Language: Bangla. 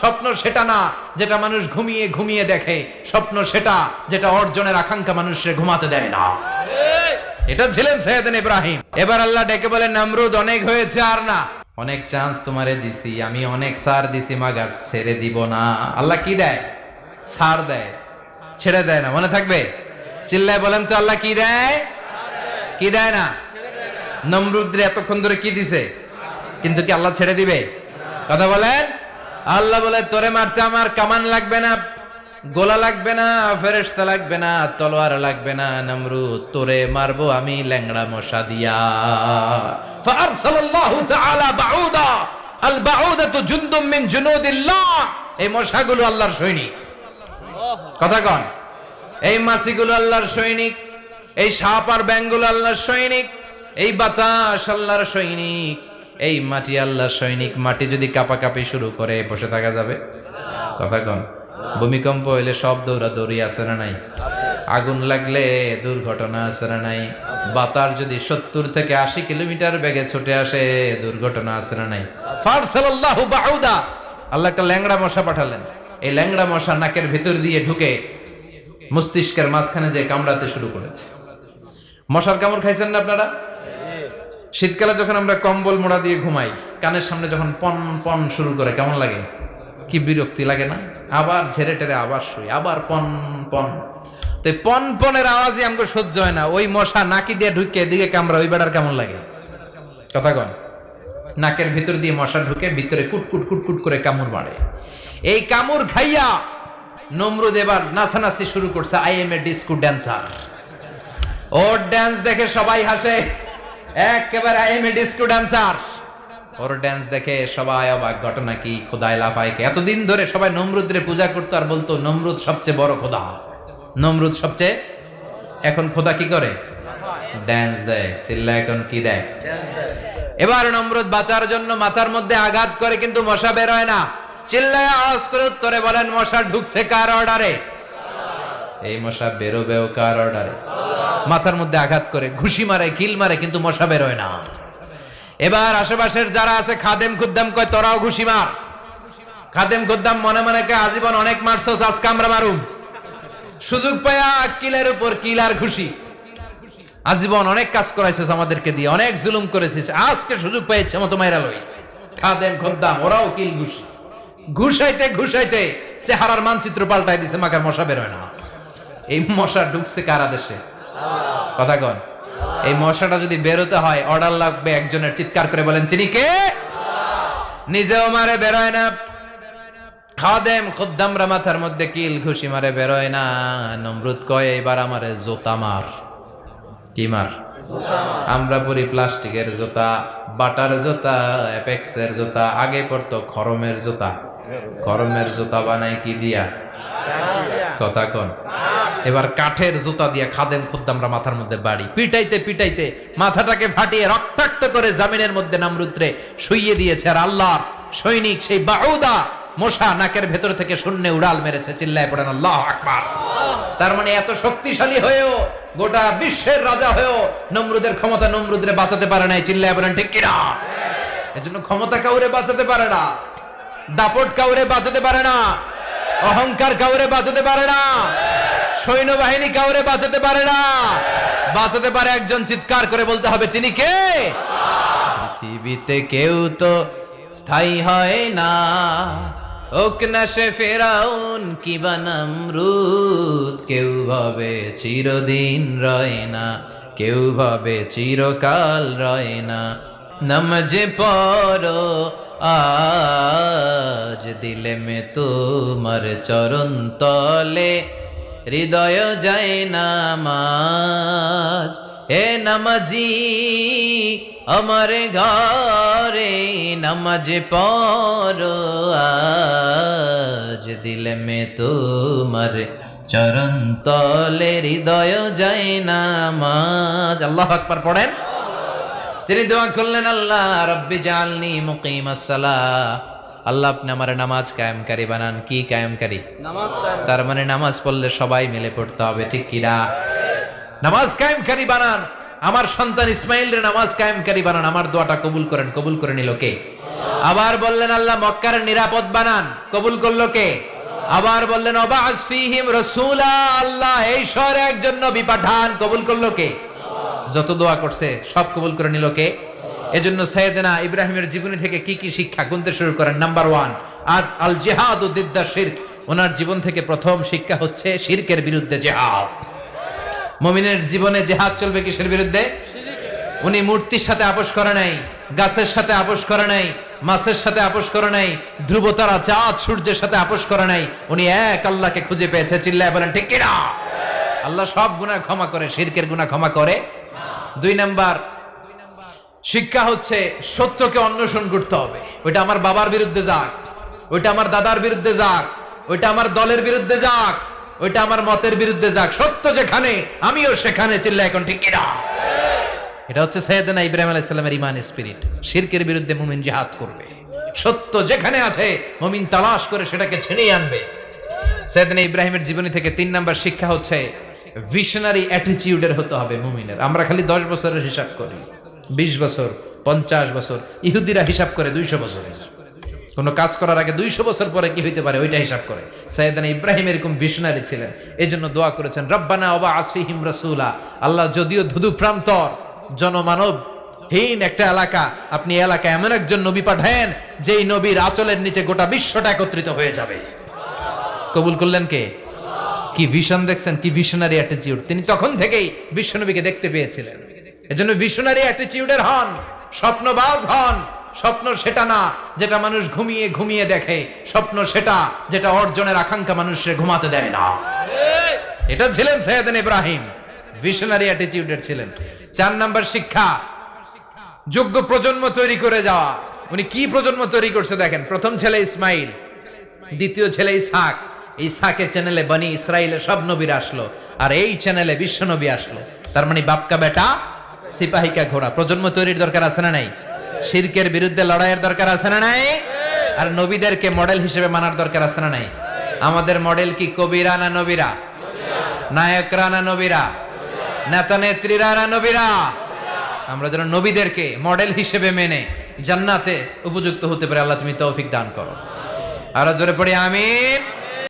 স্বপ্ন সেটা না যেটা মানুষ ঘুমিয়ে ঘুমিয়ে দেখে, স্বপ্ন সেটা যেটা অর্জনের আকাঙ্ক্ষা মানুষকে ঘুমাতে দেয় না। এটা ছিলেন সৈয়দনা ইব্রাহিম। এবার আল্লাহ ডেকে বলেন, নমরুদ অনেক হয়েছে আর না, অনেক চান্স তোমারে দিছি, আমি অনেক ছাড় দিছি, মাগার ছেড়ে দিব না। আল্লাহ কি দেয়? ছাড় দেয়, ছেড়ে দেয় না। মনে থাকবে? চিল্লায় বলেন তো, আল্লাহ কি দেয়? কি দেয় না? নমরুদরে এতক্ষণ ধরে কি দিছে, কিন্তু কি আল্লাহ ছেড়ে দিবে? কথা বলেন। আল্লাহ বলে, তোরে মারতে আমার কামান লাগবে না, গোলা লাগবে না, ফেরেশতা লাগবে না, তলোয়ার লাগবে না, নমরুদ তোরে মারবো আমি ল্যাংড়া মশা দিয়া। ফাআরসালাল্লাহু তাআলা বাউদা, আল বাউদাতু জুনদুম মিন জুনুদিল্লাহ। এই মশাগুলো আল্লাহর সৈনিক। কথা কন। এই মাছিগুলো আল্লাহর সৈনিক, এই সাপ আর ব্যাঙগুলো আল্লাহর সৈনিক, এই বাতাস আল্লাহর সৈনিক, এই মাটি আল্লাহর সৈনিক। মাটি যদি কাঁপাকাঁপি শুরু করে বসে থাকা যাবে? কথা কন। ভূমিকম্প হইলে সব দৌড়াদৌড়ি আছে না নাই? আগুন লাগলে দুর্ঘটনা আছে না নাই? বাতাস যদি 70 থেকে 80 কিলোমিটার বেগে ছুটে আসে, দুর্ঘটনা আছে না নাই? ফারসালাল্লাহু বাউদা, আল্লাহ একটা ল্যাংড়া মশা পাঠালেন। এই ল্যাংড়া মশা নাকের ভিতর দিয়ে ঢুকে মস্তিষ্কের মাঝখানে যে কামড়াতে শুরু করেছে। মশার কামড় খাইছেন না আপনারা? শীতকালে যখন আমরা কম্বল মোড়া দিয়ে ঘুমাই, কানের সামনে যখন পন পন শুরু করে কেমন লাগে? কি বিরক্তি লাগে না? আবার ঝেড়ে টেরে আবার শুই, আবার পন পন। তো পন পনের আওয়াজই আমাকে সহ্য হয় না। ওই মশা নাকি দিয়ে ঢুকে এদিকে কামড়া, ওই বেড়ার কেমন লাগে? কথা কন। নাকের ভিতর দিয়ে মশা ঢুকে ভিতরে কুটকুট কুটকুট করে কামড় মারে। এই কামড় খাইয়া নমরুদ এবার নাচানাচি শুরু করছে। I M A disco dancer. Or dance দেখে সবাই হাসে, একেবারে I M A disco dancer. Or dance দেখে সবাই অবাক। ঘটনা কি? খোদায় লাফাইকে এতদিন ধরে সবাই নমরুদরে পূজা করতো আর বলতো নমরুদ সবচেয়ে বড় খোদা, নমরুদ সবচেয়ে। এখন খোদা কি করে? ড্যান্স দেয়। চিল্লা এখন কি দেয়? এবার নমরুদ বাঁচার জন্য মাথার মধ্যে আঘাত করে, কিন্তু মশা বের হয় না। চিল্লায় আওয়াজ করে উত্তরে বলেন, মশা ঢুকছে কার অর্ডারে? এই মশা বেরোবেও কার অর্ডারে? মাথার মধ্যে আঘাত করে ঘুষি মারে, কিল মারে, কিন্তু মশা বের হয় না। এবার আশেপাশের যারা আছে খাদেম খুদ্দাম কয়, তোরাও ঘুষি মার। খাদেম খুদ্দাম মনে মনে কয়, আজীবন অনেক মারছস, আজকে আমরা মারুম। সুযোগ পায়া কিলের উপর কিল আর ঘুষি। আজীবন অনেক কাজ করাইছিস আমাদেরকে দিয়ে, অনেক জুলুম করেছিস, আজকে সুযোগ পাইছে মতো মাইরা লই। খাদেম খুদ্দাম ওরাও কিল ঘুষি। ঘুষাইতে ঘুষাইতে চেহারার মানচিত্র পাল্টাই দিছে, মাকার মশা বের হয় না। এই মশা ঢুকছে কার আদেশে? কথা কন। এই মশাটা যদি বেরোতে হয়, অর্ডার লাগবে একজনের। চিৎকার করে বলেন, তিনি কে? নিজেও মারে, বেরোয় না। খাদেম খুদ্দামরা মাথার মধ্যে কিল ঘুষি মারে, বেরোয় না। নমরুদ কয়, এবার আমারে জোতা মার। কি মার? আমরা পরি প্লাস্টিকের জুতা, বাটার জুতা, অ্যাপেক্সের জুতা। আগে পড়তো খরমের জুতা। খরমের জুতা বানায় কি দিয়া? কথা কন। এবার কাঠের জুতা দিয়ে খাদেম খুদ্দামরা মাথার মধ্যে বাড়ি। পিটাইতে পিটাইতে মাথাটাকে ফাটিয়ে রক্তাক্ত করে জামিনের মধ্যে নমরুদরে শুইয়ে দিয়েছে। আর আল্লাহর সৈনিক সেই বাউদা মশা নাকের ভেতর থেকে শূন্যে উড়াল মেরেছে। চিল্লায় পড়েন আল্লাহু আকবার। তার মানে এত শক্তিশালী হয়েও, গোটা বিশ্বের রাজা হয়েও নমরুদের ক্ষমতা নমরুদরে বাঁচাতে পারে নাই। চিল্লায় পড়েন ঠিক কিনা? এজন্য ক্ষমতা কাউরে বাঁচাতে পারে না, দাপট কাউরে বাঁচাতে পারে না, অহংকার কাউরে বাঁচাতে পারে না, সৈন্যবাহিনী কাউরে বাঁচাতে পারে না। বাঁচাতে পারে একজন। চিৎকার করে বলতে হবে, তিনি কে? পৃথিবীতে কেউ তো স্থায়ী হয় না, হোক না সে ফেরাউন কিবা নমরুদ। কেউ ভাবে চিরদিন রয় না, কেউ ভাবে চিরকাল রয় না। নমজে পড়ো আজ দিলে মে তোমার চরণ তলে, হৃদয় যায় নামাজ। হে নামাজি আমার ঘরে, নামাজ পড়ো আজ দিলে মে তোমার চরণ তলে, হৃদয় যায় নামাজ। আল্লাহু আকবার পড়েন। তিনি দোয়া করলেন, আল্লাহ রব্বি জাআলনি মুকিমাস সালাহ। আল্লাহ আপনি আমার নামাজ কায়েমকারী বানান। কি কায়েমকারী? নামাজ। তার মানে নামাজ পড়লে সবাই মিলে পড়তে হবে, ঠিক কিনা? নামাজ কায়েমকারী বানান। আমার সন্তান ইসমাইলের নামাজ কায়েমকারী বানান। আমার দোয়াটা কবুল করেন। কবুল করে নিল কে? আবার বললেন আল্লাহ মক্কার নিরাপদ বানান, কবুল করলো কে? আবার বললেন ওয়াবাস ফীহিম রাসূলা, আল্লাহ এই শহরে একজন নবী পাঠান, কবুল করলো কে? যত দোয়া করছে সব কবুল করে নিল কে? এজন্য সাইয়েদনা ইব্রাহিমের জীবনী থেকে কি কি শিক্ষা গুনতে শুরু করেন। নাম্বার 1, আল জিহাদু দিদ্দা শিরক। ওনার জীবন থেকে প্রথম শিক্ষা হচ্ছে শিরকের বিরুদ্ধে জিহাদ। মুমিনের জীবনে জিহাদ চলবে কিসের বিরুদ্ধে? উনি মূর্তির সাথে আপোষ করে নাই, গাছের সাথে আপোষ করে নাই, মাছের সাথে আপোষ করে নাই, ধ্রুবতারা চাঁদ সূর্যের সাথে আপোষ করে নাই। উনি এক আল্লাহকে খুঁজে পেয়েছে। চিল্লায় বলেন ঠিক কিনা? আল্লাহ সব গুনাহ ক্ষমা করে, শিরকের গুনাহ ক্ষমা করে। 2 নাম্বার শিক্ষা হচ্ছে সত্যকে অন্বেষণ করতে হবে। ওইটা আমার বাবার বিরুদ্ধে যাক, ওইটা আমার দাদার বিরুদ্ধে যাক, ওইটা আমার দলের বিরুদ্ধে যাক, ওইটা আমার মতের বিরুদ্ধে যাক, সত্য যেখানে আমিও সেখানে। চিল্লায় এখন ঠিক কিনা? এটা হচ্ছে সাইয়েদনা ইব্রাহিম আলাইহিস সালামের ঈমান স্পিরিট। শিরকের বিরুদ্ধে মুমিন জিহাদ করবে। সত্য যেখানে আছে মুমিন তালাশ করে সেটাকে ছিনিয়ে আনবে। সাইয়েদনা ইব্রাহিমের জীবনী থেকে 3 নাম্বার শিক্ষা হচ্ছে ভিশনারি অ্যাটিটিউডের হতে হবে মুমিনের। আমরা খালি 10 বছরের হিসাব করি, 20 বছর, 50 বছর। ইহুদিরা হিসাব করে 200 বছরের। কোনো কাজ করার আগে 200 বছর পরে কি হইতে পারে ওইটা হিসাব করে। সাইয়েদনা ইব্রাহিম এরকম ভিশনারি ছিলেন। এজন্য দোয়া করেছেন রব্বানা ওয়াবাস ফীহিম রাসূলা। আল্লাহ যদিও ধুধু প্রান্তর জনমানব হীন একটা এলাকা, আপনি এলাকায় এমন একজন নবী পাঠায়েন যেই নবীর আঁচলের নিচে গোটা বিশ্বটা একত্রিত হয়ে যাবে। কবুল করলেন কে? কি ভিশন দেখছেন, কি ভিশনারি অ্যাটিটিউড। তিনি তখন থেকেই বিশ্বনবীকে দেখতে পেয়েছিলেন। এজন্য ভিশনারি অ্যাটিটিউডের হন, স্বপ্নবাজ হন। স্বপ্ন সেটা না যেটা মানুষ ঘুমিয়ে ঘুমিয়ে দেখে, স্বপ্ন সেটা যেটা অর্জনের আকাঙ্ক্ষা মানুষকে ঘুমাতে দেয় না। এটা ছিলেন সাইয়েদনা ইব্রাহিম, ভিশনারি অ্যাটিটিউডের ছিলেন। 4 নাম্বার শিক্ষা যোগ্য প্রজন্ম তৈরি করে যাওয়া। উনি কি প্রজন্ম তৈরি করছে দেখেন। প্রথম ছেলে ইসমাইল, দ্বিতীয় ছেলে ইসহাক। ইসহাকের চ্যানেলে বনি ইসরাইলের সব নবীরা আসলো, আর এই চ্যানেলে বিশ্ব নবী আসলো। তার মানে বাপকা বেটা সিপাহিকা ঘোড়া। প্রজন্ম তৈরির দরকার আছে না নাই? শিরকের বিরুদ্ধে লড়াইয়ের দরকার আছে না নাই? আর নবীদেরকে মডেল হিসেবে মানার দরকার আছে না নাই? আমাদের মডেল কি কবিরা না নবীরা? নায়করা না নবীরা? নেতা নেত্রীরা না নবীরা? আমরা যেন নবীদেরকে মডেল হিসেবে মেনে জান্নাতে উপযুক্ত হতে পারে। আল্লাহ তুমি তৌফিক দান করো। আরো জোরে পড়ি আমিন।